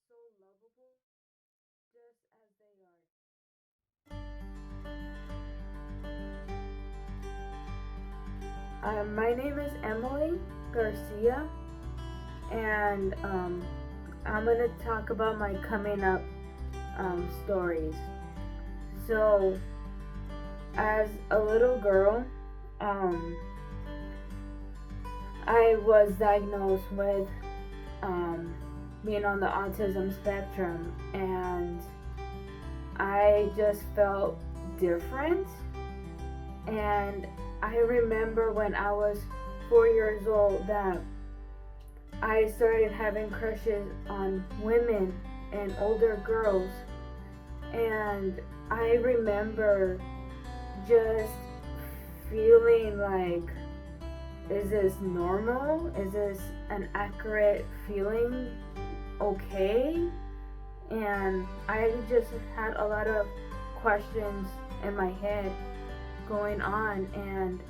so lovable just as they are. My name is Emily Garcia, and I'm going to talk about my coming up stories. So, as a little girl, um, I was diagnosed with being on the autism spectrum, and I just felt different. And I remember when I was 4 years old that I started having crushes on women and older girls. And I remember just feeling like, is this normal? Is this an accurate feeling? Okay? And I just had a lot of questions in my head going on. And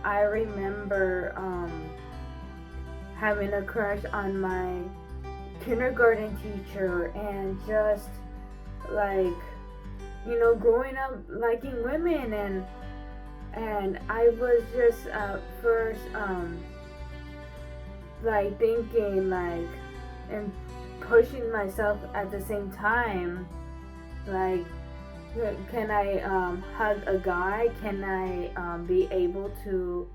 I remember having a crush on my kindergarten teacher, and just like, growing up liking women. And I was just at first like thinking, like, and pushing myself at the same time, like, can I hug a guy? Can I be able to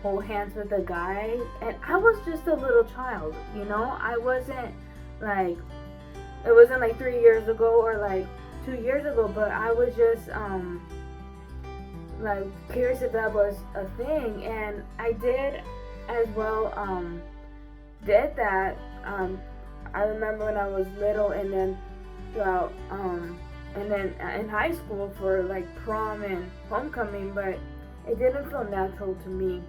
hold hands with a guy? And I was just a little child, I wasn't like, it wasn't like 3 years ago or like 2 years ago, but I was just like curious if that was a thing. And I did as well did that. I remember when I was little, and then throughout and then in high school for like prom and homecoming, but it didn't feel natural to me.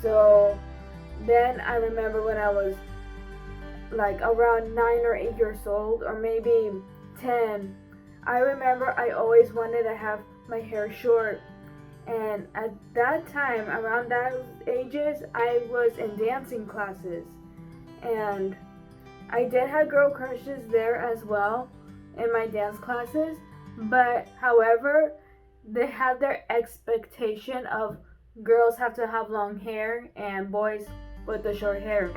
So then I remember when I was like around 9 or 8 years old, or maybe 10, I remember I always wanted to have my hair short. And at that time, around those ages, I was in dancing classes. And I did have girl crushes there as well in my dance classes. But however, they have their expectation of girls have to have long hair and boys with the short hair.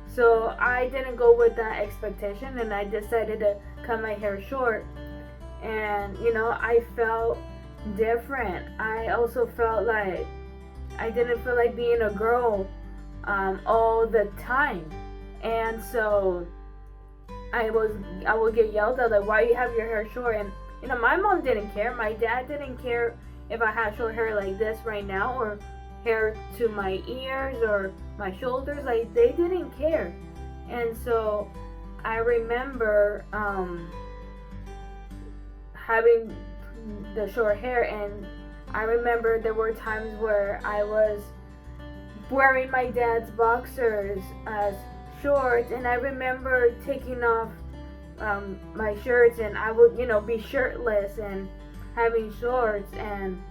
So I didn't go with that expectation, and I decided to cut my hair short. And I felt different. I also felt like I didn't feel like being a girl all the time. And so I would get yelled at, like, why you have your hair short? And my mom didn't care, my dad didn't care if I had short hair like this right now, or hair to my ears or my shoulders. Like, they didn't care. And so I remember having the short hair, and I remember there were times where I was wearing my dad's boxers as shorts, and I remember taking off my shirts, and I would be shirtless and having shorts. And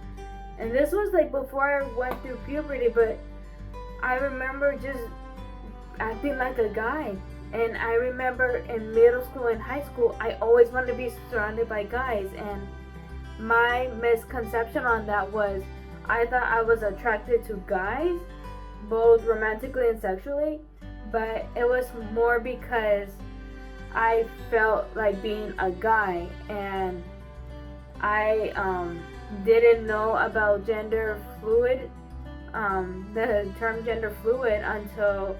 this was like before I went through puberty, but I remember just acting like a guy. And I remember in middle school and high school, I always wanted to be surrounded by guys. And my misconception on that was, I thought I was attracted to guys, both romantically and sexually. But it was more because I felt like being a guy. And I didn't know about gender fluid, the term gender fluid, until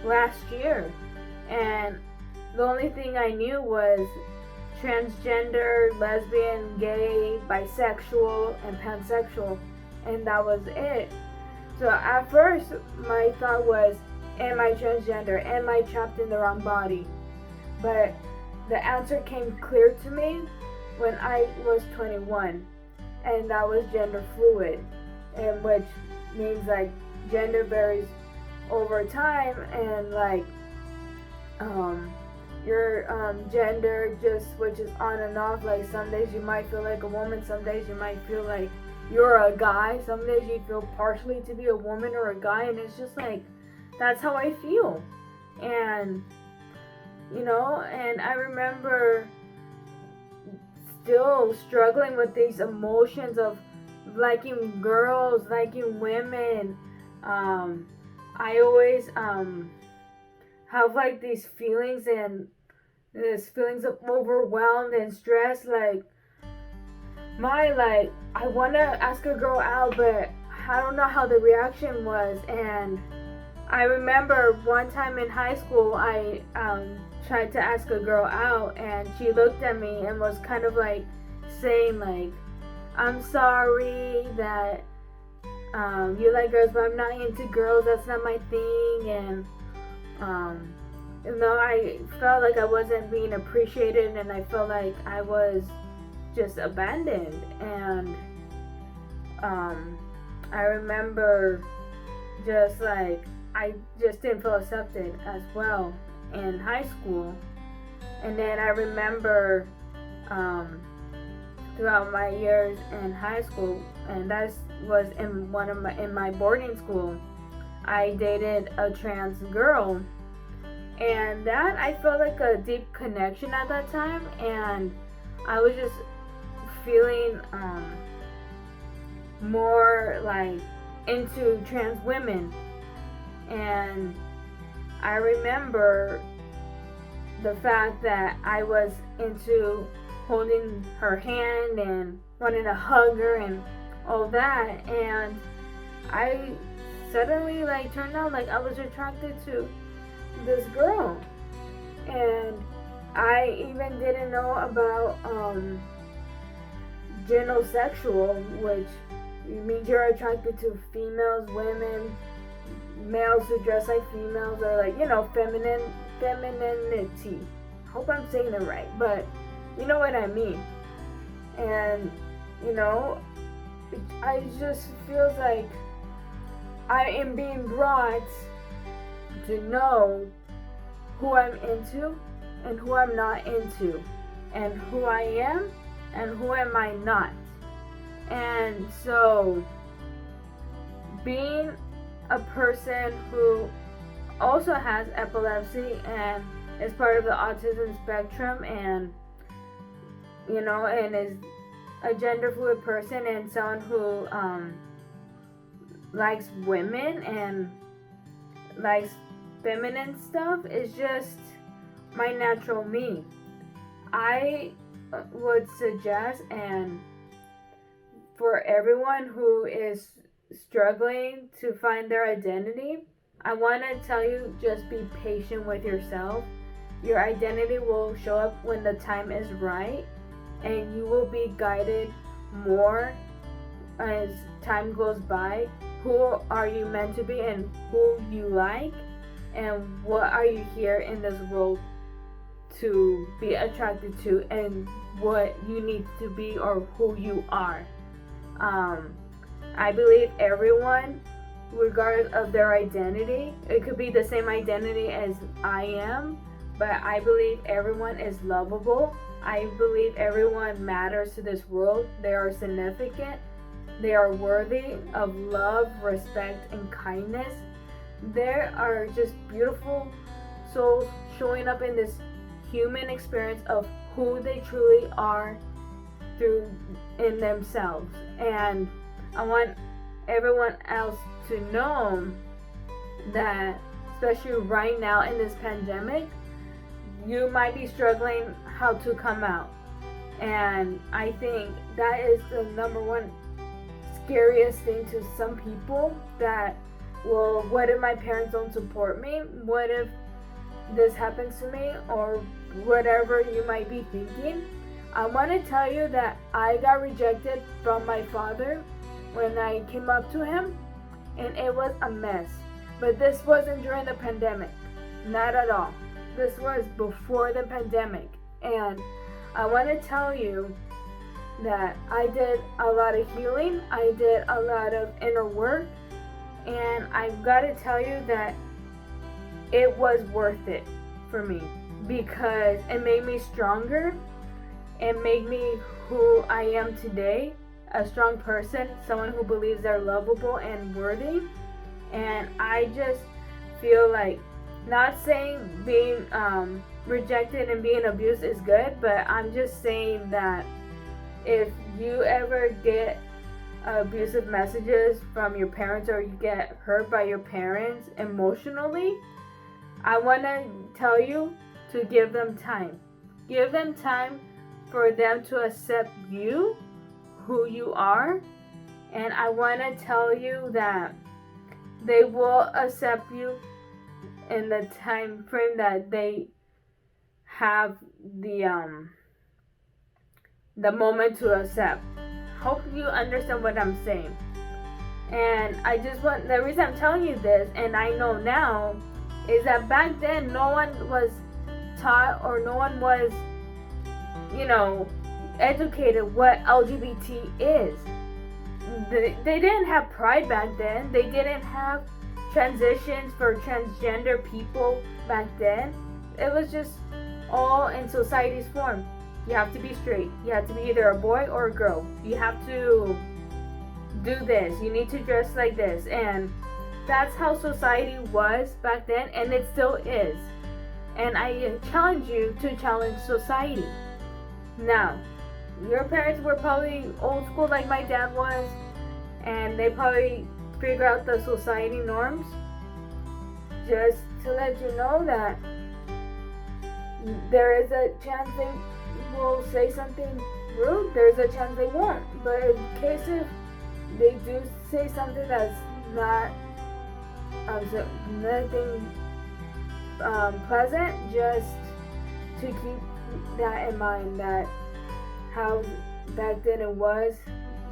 last year. And the only thing I knew was transgender, lesbian, gay, bisexual, and pansexual, and that was it. So at first, my thought was, am I transgender? Am I trapped in the wrong body? But the answer came clear to me when I was 21, and that was gender fluid, and which means like gender varies over time, and like your gender just switches on and off. Like, some days you might feel like a woman, some days you might feel like you're a guy, some days you feel partially to be a woman or a guy, and it's just like, that's how I feel. And And I remember still struggling with these emotions of liking girls, liking women. I always have like these feelings and these feelings of overwhelmed and stressed. I want to ask a girl out, but I don't know how the reaction was. And I remember one time in high school, I tried to ask a girl out, and she looked at me and was kind of like saying like, "I'm sorry that you like girls, but I'm not into girls. That's not my thing." And I felt like I wasn't being appreciated, and I felt like I was just abandoned. And I remember just like I just didn't feel accepted as well in high school. And then I remember throughout my years in high school, and that was in my boarding school, I dated a trans girl, and that I felt like a deep connection at that time, and I was just feeling more like into trans women. And I remember the fact that I was into holding her hand and wanting to hug her and all that, and I suddenly like turned out like I was attracted to this girl. And I even didn't know about genosexual, which means you're attracted to females, women, males who dress like females, or like femininity. Hope I'm saying it right, but you know what I mean. And I just feels like I am being brought to know who I'm into and who I'm not into, and who I am and who am I not. And so being a person who also has epilepsy and is part of the autism spectrum, and and is a gender fluid person, and someone who likes women and likes feminine stuff, is just my natural me. I would suggest, and for everyone who is struggling to find their identity, I want to tell you, just be patient with yourself. Your identity will show up when the time is right, and you will be guided more as time goes by. Who are you meant to be, and who you like, and what are you here in this world to be attracted to, and what you need to be, or who you are. I believe everyone, regardless of their identity, it could be the same identity as I am, but I believe everyone is lovable. I believe everyone matters to this world. They are significant. They are worthy of love, respect, and kindness. There are just beautiful souls showing up in this human experience of who they truly are in themselves. And I want everyone else to know that, especially right now in this pandemic, you might be struggling how to come out. And I think that is the number one scariest thing to some people, that, well, what if my parents don't support me? What if this happens to me? Or whatever you might be thinking. I want to tell you that I got rejected from my father when I came up to him, and it was a mess. But this wasn't during the pandemic. Not at all. This was before the pandemic. And I want to tell you that I did a lot of healing. I did a lot of inner work. And I've got to tell you that it was worth it for me, because it made me stronger. It made me who I am today, a strong person, someone who believes they're lovable and worthy. And I just feel like, not saying being rejected and being abused is good, but I'm just saying that if you ever get abusive messages from your parents or you get hurt by your parents emotionally, I want to tell you to give them time. Give them time for them to accept you, who you are, and I want to tell you that they will accept you in the time frame that they have the moment to accept. Hope you understand what I'm saying. And the reason I'm telling you this, and I know now, is that back then no one was taught or no one was, educated what LGBT is. They didn't have pride back then. They didn't have transitions for transgender people back then. It was just all in society's form. You have to be straight. You have to be either a boy or a girl. You have to do this. You need to dress like this. And that's how society was back then, and it still is. And I challenge you to challenge society. Now, your parents were probably old school like my dad was, and they probably figure out the society norms. Just to let you know that there is a chance they will say something rude, there's a chance they won't. But in case if they do say something that's not nothing pleasant, just to keep that in mind, that how back then it was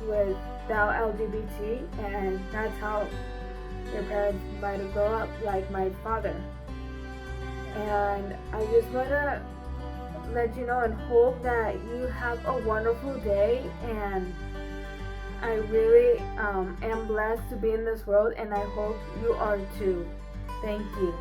without LGBT, and that's how your parents might have grown up, like my father. And I just want to let you know and hope that you have a wonderful day, and I really am blessed to be in this world, and I hope you are too. Thank you.